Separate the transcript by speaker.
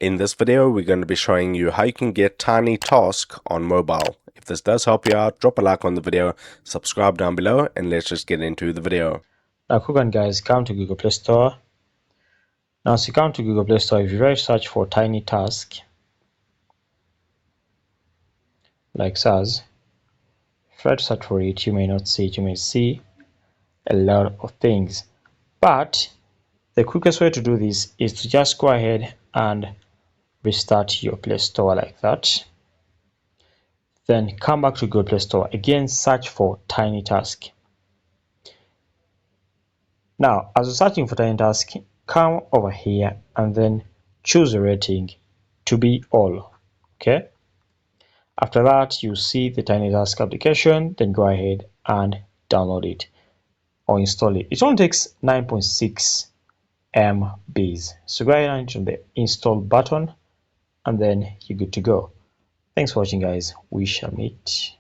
Speaker 1: In this video, we're going to be showing you how you can get TinyTask on mobile. If this does help you out, drop a like on the video, subscribe down below, and let's just get into the video.
Speaker 2: Now quick one guys, come to Google Play Store. Now as you come to Google Play Store, if you write search for TinyTask, like SARS, try to search for it, you may not see it, you may see a lot of things. But the quickest way to do this is to just go ahead and restart your Play Store like that. Then come back to Google Play Store. Again, search for TinyTask. Now, as you're searching for TinyTask, come over here and then choose a rating to be all. Okay. After that, you see the TinyTask application. Then go ahead and download it or install it. It only takes 9.6 MBs. So go ahead and hit the install button, and then you're good to go. Thanks for watching, guys. We shall meet